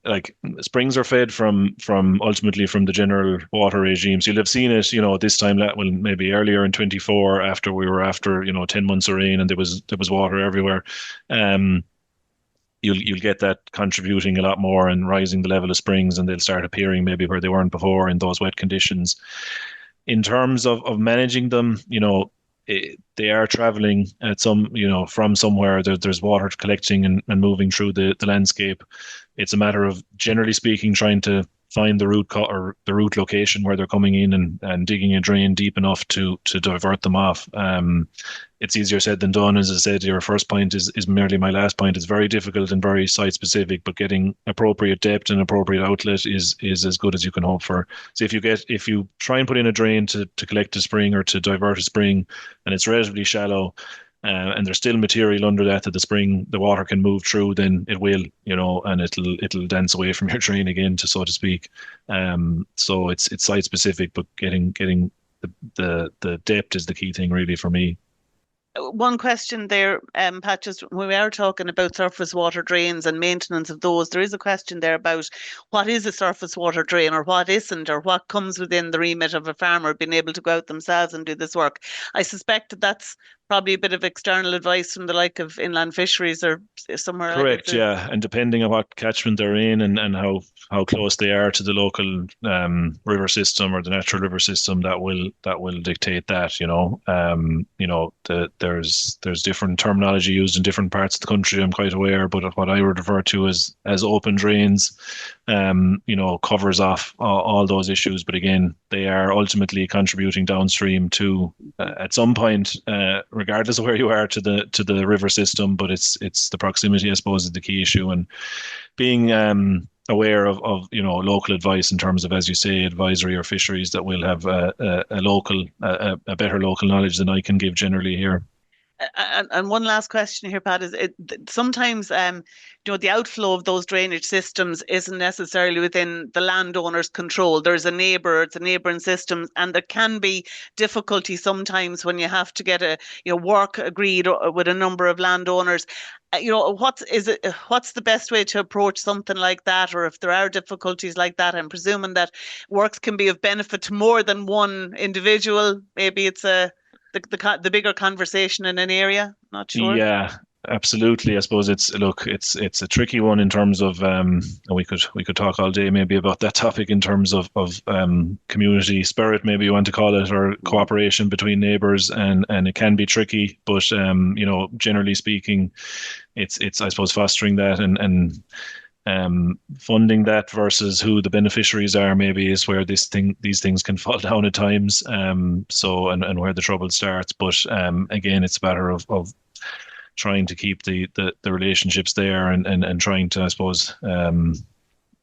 like springs are fed from ultimately from the general water regimes. You'll have seen it, this time well maybe earlier in 24 after we were after 10 months of rain and there was water everywhere. You'll get that contributing a lot more and rising the level of springs, and they'll start appearing maybe where they weren't before in those wet conditions. In terms of managing them, they are traveling at from somewhere. There's water collecting and moving through the landscape. It's a matter of, generally speaking, trying to find the or the root location where they're coming in and digging a drain deep enough to divert them off. It's easier said than done. As I said, your first point is merely my last point. It's very difficult and very site specific, but getting appropriate depth and appropriate outlet is as good as you can hope for. So if you try and put in a drain to collect a spring or to divert a spring, and it's relatively shallow, and there's still material under that the water can move through, then it will, and it'll dance away from your drain again, so to speak. So it's site specific, but getting the depth is the key thing really for me. One question there, Pat, just when we are talking about surface water drains and maintenance of those, there is a question there about what is a surface water drain or what isn't, or what comes within the remit of a farmer being able to go out themselves and do this work. I suspect that's probably a bit of external advice from the like of inland fisheries or somewhere. Correct, yeah. And depending on what catchment they're in and how close they are to the local river system or the natural river system, that will dictate that, there's different terminology used in different parts of the country, I'm quite aware, but what I would refer to as open drains, covers off all those issues. But again, they are ultimately contributing downstream to, at some point, regardless of where you are, to the river system. But it's the proximity, I suppose, is the key issue, and being aware of local advice in terms of, as you say, advisory or fisheries that will have a better local knowledge than I can give generally here. And one last question here, Pat, is sometimes the outflow of those drainage systems isn't necessarily within the landowner's control. There's it's a neighbouring system, and there can be difficulty sometimes when you have to get a work agreed with a number of landowners. What's the best way to approach something like that? Or if there are difficulties like that, I'm presuming that works can be of benefit to more than one individual. Maybe it's the bigger conversation in an area. Not sure. Yeah, absolutely. I suppose it's a tricky one in terms of we could talk all day maybe about that topic in terms of community spirit, maybe you want to call it, or cooperation between neighbours, and it can be tricky. But generally speaking, it's I suppose fostering that and funding that versus who the beneficiaries are maybe is where these things can fall down at times. And where the trouble starts. But again, it's a matter of trying to keep the relationships there and trying to, I suppose,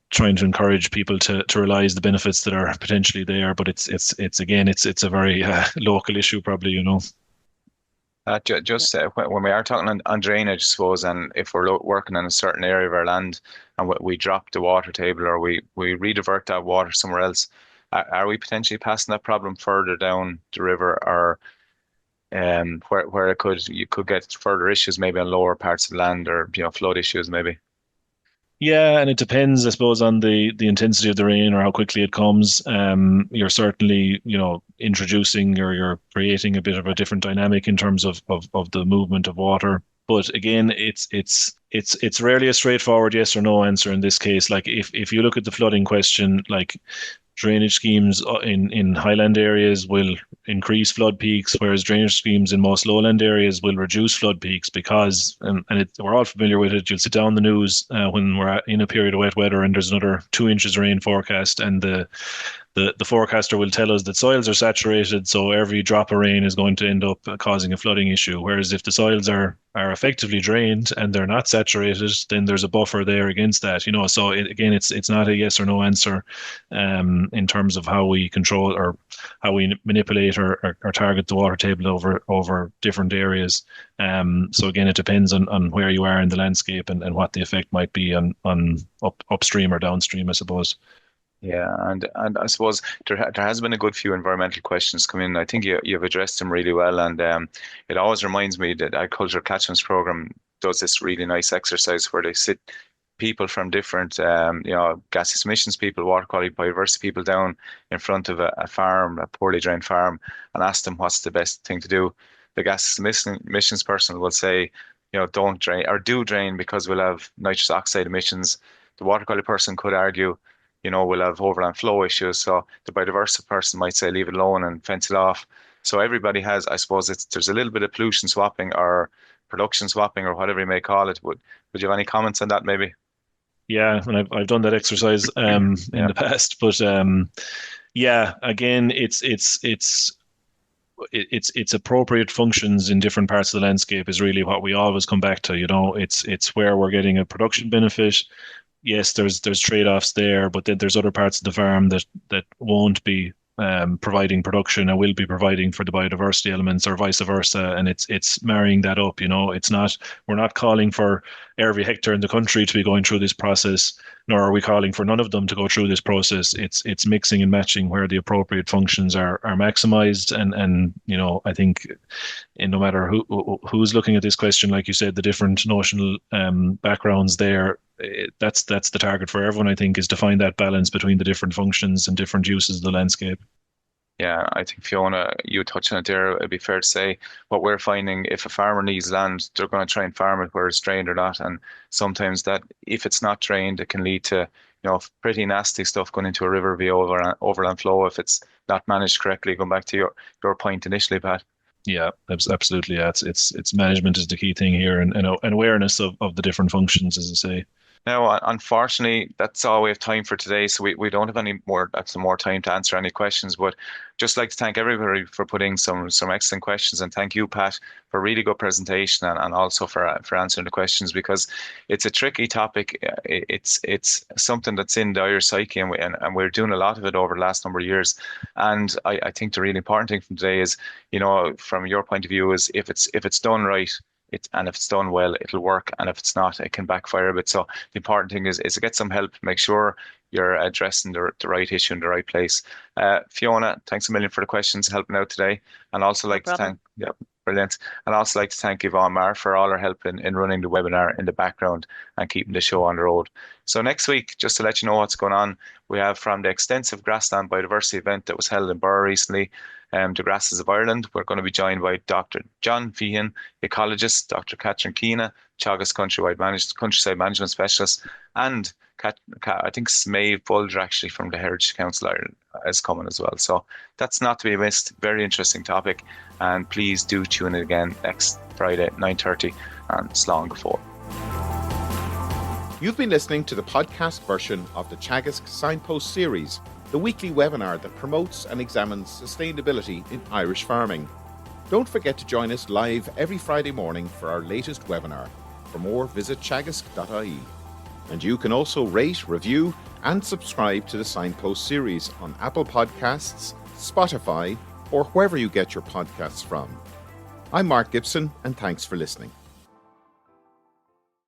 trying to encourage people to realize the benefits that are potentially there. But it's a very local issue probably, Just when we are talking on drainage, I suppose, and if we're working in a certain area of our land and we drop the water table or we redivert that water somewhere else, are we potentially passing that problem further down the river, or where you could get further issues maybe on lower parts of the land, or flood issues maybe? Yeah, and it depends, I suppose, on the intensity of the rain or how quickly it comes. You're certainly, introducing or you're creating a bit of a different dynamic in terms of the movement of water. But again, it's it's rarely a straightforward yes or no answer in this case. Like if you look at the flooding question, like drainage schemes in highland areas will increase flood peaks, whereas drainage schemes in most lowland areas will reduce flood peaks because, we're all familiar with it. You'll sit down the news when we're in a period of wet weather and there's another 2 inches rain forecast, and the forecaster will tell us that soils are saturated, so every drop of rain is going to end up causing a flooding issue. Whereas if the soils are effectively drained and they're not saturated, then there's a buffer there against that. So it's not a yes or no answer in terms of how we control or how we manipulate or target the water table over different areas. So again, it depends on where you are in the landscape and what the effect might be on upstream or downstream, I suppose. Yeah, and I suppose there has been a good few environmental questions come in. I think you've addressed them really well, and it always reminds me that Agriculture Catchments Program does this really nice exercise where they sit people from different, gaseous emissions people, water quality, biodiversity people down in front of a farm, a poorly drained farm, and ask them what's the best thing to do. The gaseous emissions person will say, don't drain or do drain because we'll have nitrous oxide emissions. The water quality person could argue, we'll have overland flow issues. So the biodiversity person might say leave it alone and fence it off. So everybody has, I suppose, there's a little bit of pollution swapping or production swapping or whatever you may call it. Would you have any comments on that maybe? Yeah, and I've done that exercise in the past, but again, it's appropriate functions in different parts of the landscape is really what we always come back to. It's where we're getting a production benefit. Yes, there's trade-offs there, but then there's other parts of the farm that won't be providing production and will be providing for the biodiversity elements, or vice versa. And it's marrying that up. We're not calling for every hectare in the country to be going through this process, nor are we calling for none of them to go through this process. It's mixing and matching where the appropriate functions are maximized. And I think no matter who's looking at this question, like you said, the different notional backgrounds there, that's the target for everyone, I think, is to find that balance between the different functions and different uses of the landscape. Yeah, I think Fiona, you touched on it there. It'd be fair to say what we're finding, if a farmer needs land, they're going to try and farm it where it's drained or not. And sometimes that, if it's not drained, it can lead to, pretty nasty stuff going into a river via overland flow if it's not managed correctly. Going back to your point initially, Pat. Yeah, absolutely. Yeah, it's management is the key thing here, and awareness of the different functions, as I say. Now, unfortunately, that's all we have time for today. So we don't have any more time to answer any questions. But just like to thank everybody for putting some excellent questions, and thank you, Pat, for a really good presentation and also for answering the questions, because it's a tricky topic. It's something that's in the Irish psyche, and we're doing a lot of it over the last number of years. And I think the really important thing from today is, from your point of view, is if it's done right. And if it's done well, it'll work. And if it's not, it can backfire a bit. So the important thing is to get some help. Make sure you're addressing the right issue in the right place. Fiona, thanks a million for the questions, helping out today. And also like to thank, brilliant. And also like to thank Yvonne Marr for all her help in running the webinar in the background and keeping the show on the road. So next week, just to let you know what's going on, we have from the extensive grassland biodiversity event that was held in Burr recently, the Grasses of Ireland. We're going to be joined by Dr. John Feehan, ecologist, Dr. Catherine Keena, Teagasc Countryside Management Specialist, and I think Maeve Bulger, actually, from the Heritage Council Ireland, is coming as well. So that's not to be missed. Very interesting topic. And please do tune in again next Friday at 9:30 and Slán go fóill. You've been listening to the podcast version of the Teagasc Signpost Series, the weekly webinar that promotes and examines sustainability in Irish farming. Don't forget to join us live every Friday morning for our latest webinar. For more, visit teagasc.ie. And you can also rate, review, and subscribe to the Signpost Series on Apple Podcasts, Spotify, or wherever you get your podcasts from. I'm Mark Gibson, and thanks for listening.